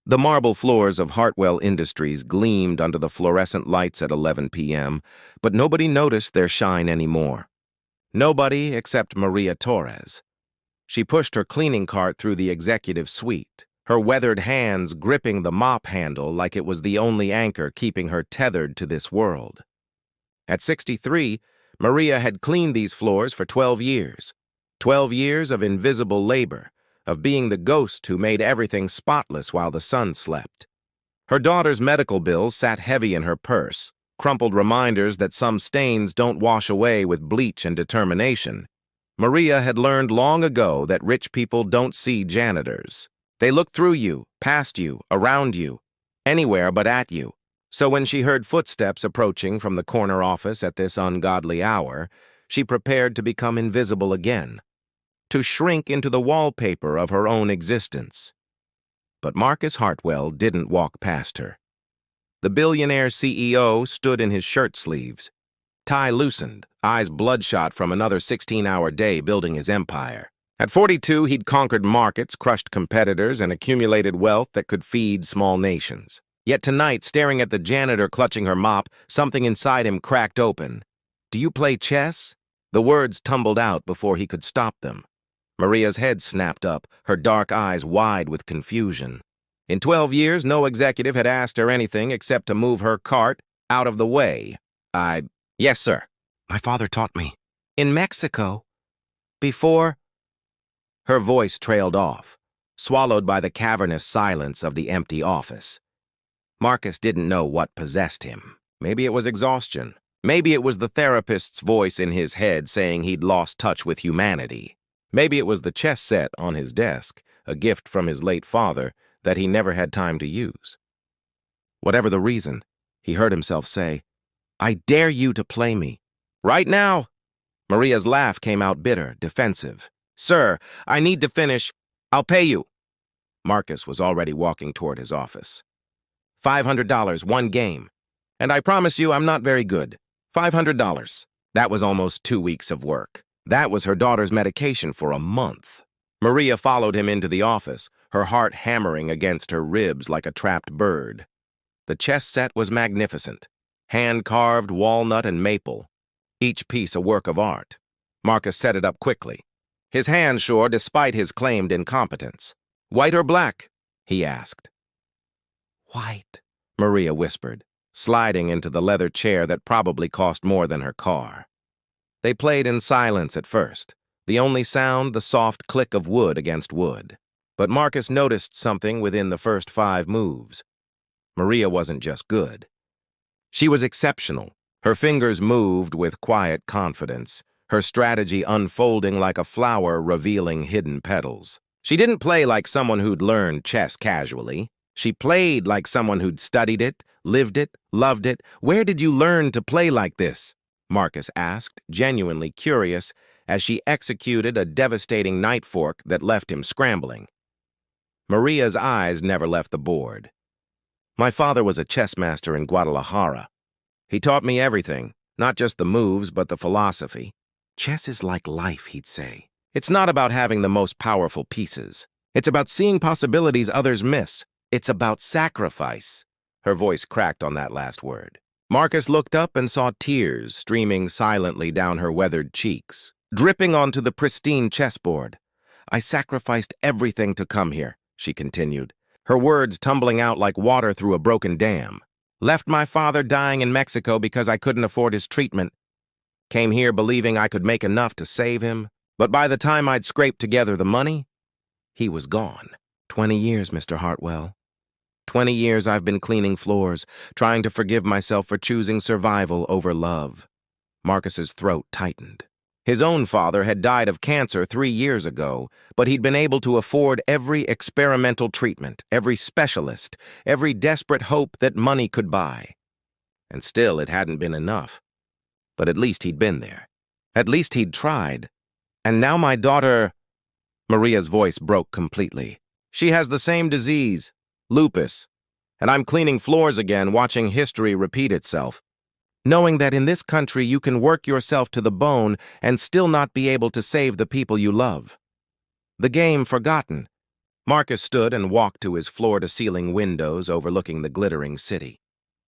The marble floors of Hartwell Industries gleamed under the fluorescent lights at 11 p.m., but nobody noticed their shine anymore. Nobody except Maria Torres. She pushed her cleaning cart through the executive suite, her weathered hands gripping the mop handle like it was the only anchor keeping her tethered to this world. At 63, Maria had cleaned these floors for 12 years. 12 years of invisible labor, of being the ghost who made everything spotless while the sun slept. Her daughter's medical bills sat heavy in her purse, crumpled reminders that some stains don't wash away with bleach and determination. Maria had learned long ago that rich people don't see janitors. They look through you, past you, around you, anywhere but at you. So when she heard footsteps approaching from the corner office at this ungodly hour, she prepared to become invisible again, to shrink into the wallpaper of her own existence. But Marcus Hartwell didn't walk past her. The billionaire CEO stood in his shirt sleeves, tie loosened, eyes bloodshot from another 16-hour day building his empire. At 42, he'd conquered markets, crushed competitors, and accumulated wealth that could feed small nations. Yet tonight, staring at the janitor clutching her mop, something inside him cracked open. "Do you play chess?" The words tumbled out before he could stop them. Maria's head snapped up, her dark eyes wide with confusion. In 12 years, no executive had asked her anything except to move her cart out of the way. Yes, sir. My father taught me. In Mexico? Before? Her voice trailed off, swallowed by the cavernous silence of the empty office. Marcus didn't know what possessed him. Maybe it was exhaustion. Maybe it was the therapist's voice in his head saying he'd lost touch with humanity. Maybe it was the chess set on his desk, a gift from his late father that he never had time to use. Whatever the reason, he heard himself say, "I dare you to play me. Right now." Maria's laugh came out bitter, defensive. "Sir, I need to finish. I'll pay you." Marcus was already walking toward his office. $500, one game. And I promise you I'm not very good. $500. That was almost 2 weeks of work. That was her daughter's medication for a month. Maria followed him into the office, her heart hammering against her ribs like a trapped bird. The chess set was magnificent. Hand-carved walnut and maple, each piece a work of art. Marcus set it up quickly, his hand sure despite his claimed incompetence. "White or black?" he asked. "White," Maria whispered, sliding into the leather chair that probably cost more than her car. They played in silence at first, the only sound the soft click of wood against wood. But Marcus noticed something within the first 5 moves. Maria wasn't just good. She was exceptional. Her fingers moved with quiet confidence, her strategy unfolding like a flower revealing hidden petals. She didn't play like someone who'd learned chess casually. She played like someone who'd studied it, lived it, loved it. "Where did you learn to play like this?" Marcus asked, genuinely curious, as she executed a devastating knight fork that left him scrambling. Maria's eyes never left the board. "My father was a chess master in Guadalajara. He taught me everything, not just the moves, but the philosophy. Chess is like life," he'd say. "It's not about having the most powerful pieces. It's about seeing possibilities others miss. It's about sacrifice." Her voice cracked on that last word. Marcus looked up and saw tears streaming silently down her weathered cheeks, dripping onto the pristine chessboard. "I sacrificed everything to come here," she continued, her words tumbling out like water through a broken dam. "Left my father dying in Mexico because I couldn't afford his treatment. Came here believing I could make enough to save him, but by the time I'd scraped together the money, he was gone. 20 years, Mr. Hartwell. 20 years I've been cleaning floors, trying to forgive myself for choosing survival over love." Marcus's throat tightened. His own father had died of cancer 3 years ago, but he'd been able to afford every experimental treatment, every specialist, every desperate hope that money could buy. And still it hadn't been enough. But at least he'd been there. At least he'd tried. And now my daughter... Maria's voice broke completely. "She has the same disease, lupus, and I'm cleaning floors again, watching history repeat itself. Knowing that in this country you can work yourself to the bone and still not be able to save the people you love. The game forgotten, Marcus stood and walked to his floor-to-ceiling windows overlooking the glittering city.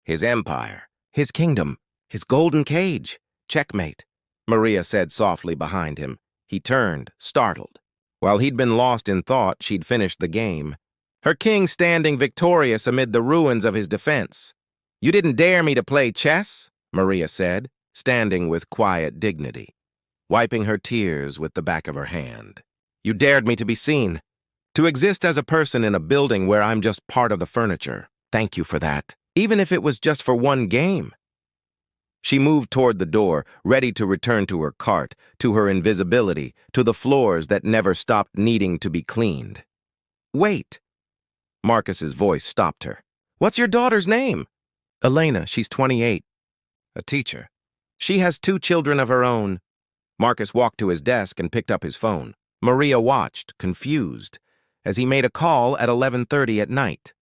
His empire, his kingdom, his golden cage. Checkmate, Maria said softly behind him. He turned, startled. While he'd been lost in thought, she'd finished the game. Her king standing victorious amid the ruins of his defense. "You didn't dare me to play chess," Maria said, standing with quiet dignity, wiping her tears with the back of her hand. "You dared me to be seen. To exist as a person in a building where I'm just part of the furniture. Thank you for that, even if it was just for one game." She moved toward the door, ready to return to her cart, to her invisibility, to the floors that never stopped needing to be cleaned. "Wait!" Marcus's voice stopped her. "What's your daughter's name?" "Elena, she's 28. A teacher. She has 2 children of her own." Marcus walked to his desk and picked up his phone. Maria watched, confused, as he made a call at 11:30 at night.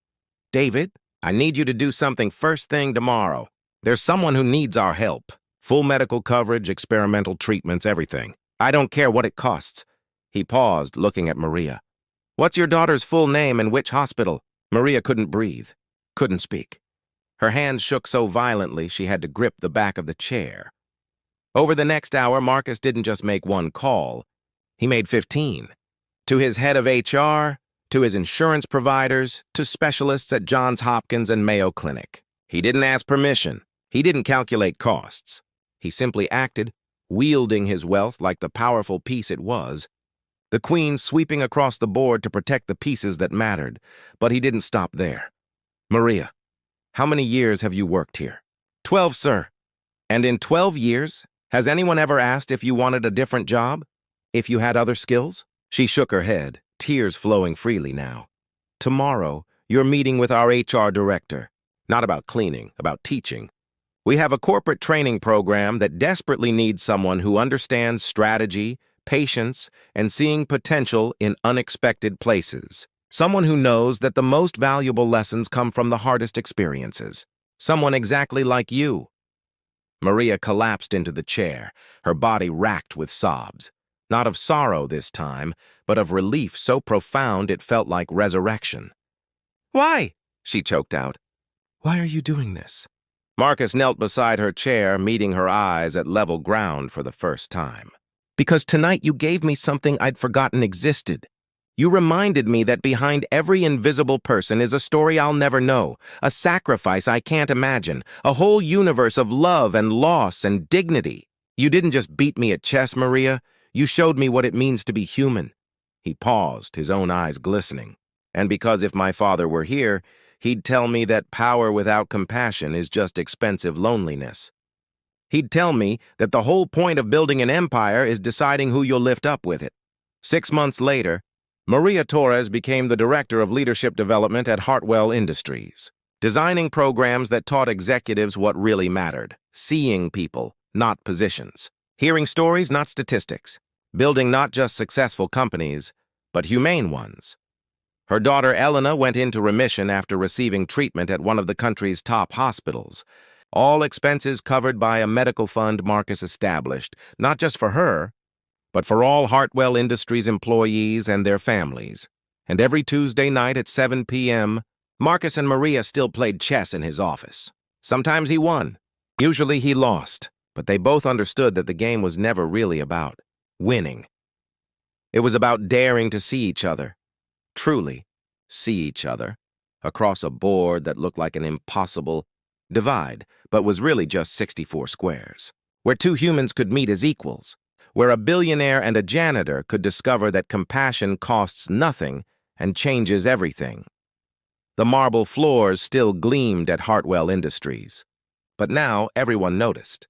"David, I need you to do something first thing tomorrow. There's someone who needs our help. Full medical coverage, experimental treatments, everything. I don't care what it costs." He paused, looking at Maria. "What's your daughter's full name and which hospital?" Maria couldn't breathe, couldn't speak. Her hands shook so violently she had to grip the back of the chair. Over the next hour, Marcus didn't just make one call. He made 15. To his head of HR, to his insurance providers, to specialists at Johns Hopkins and Mayo Clinic. He didn't ask permission. He didn't calculate costs. He simply acted, wielding his wealth like the powerful piece it was. The queen sweeping across the board to protect the pieces that mattered. But he didn't stop there. "Maria, how many years have you worked here?" 12, sir. "And in 12 years, has anyone ever asked if you wanted a different job? If you had other skills?" She shook her head, tears flowing freely now. "Tomorrow, you're meeting with our HR director. Not about cleaning, about teaching. We have a corporate training program that desperately needs someone who understands strategy, patience, and seeing potential in unexpected places. Someone who knows that the most valuable lessons come from the hardest experiences. Someone exactly like you." Maria collapsed into the chair, her body racked with sobs. Not of sorrow this time, but of relief so profound it felt like resurrection. "Why?" she choked out. "Why are you doing this?" Marcus knelt beside her chair, meeting her eyes at level ground for the first time. "Because tonight you gave me something I'd forgotten existed. You reminded me that behind every invisible person is a story I'll never know, a sacrifice I can't imagine, a whole universe of love and loss and dignity. You didn't just beat me at chess, Maria. You showed me what it means to be human." He paused, his own eyes glistening. "And because if my father were here, he'd tell me that power without compassion is just expensive loneliness. He'd tell me that the whole point of building an empire is deciding who you'll lift up with it." 6 months later, Maria Torres became the director of leadership development at Hartwell Industries, designing programs that taught executives what really mattered, seeing people, not positions, hearing stories, not statistics, building not just successful companies, but humane ones. Her daughter Elena went into remission after receiving treatment at one of the country's top hospitals, all expenses covered by a medical fund Marcus established, not just for her, but for all Hartwell Industries employees and their families. And every Tuesday night at 7 p.m., Marcus and Maria still played chess in his office. Sometimes he won. Usually he lost, but they both understood that the game was never really about winning. It was about daring to see each other, truly see each other, across a board that looked like an impossible divide, but was really just 64 squares, where 2 humans could meet as equals, where a billionaire and a janitor could discover that compassion costs nothing and changes everything. The marble floors still gleamed at Hartwell Industries, but now everyone noticed.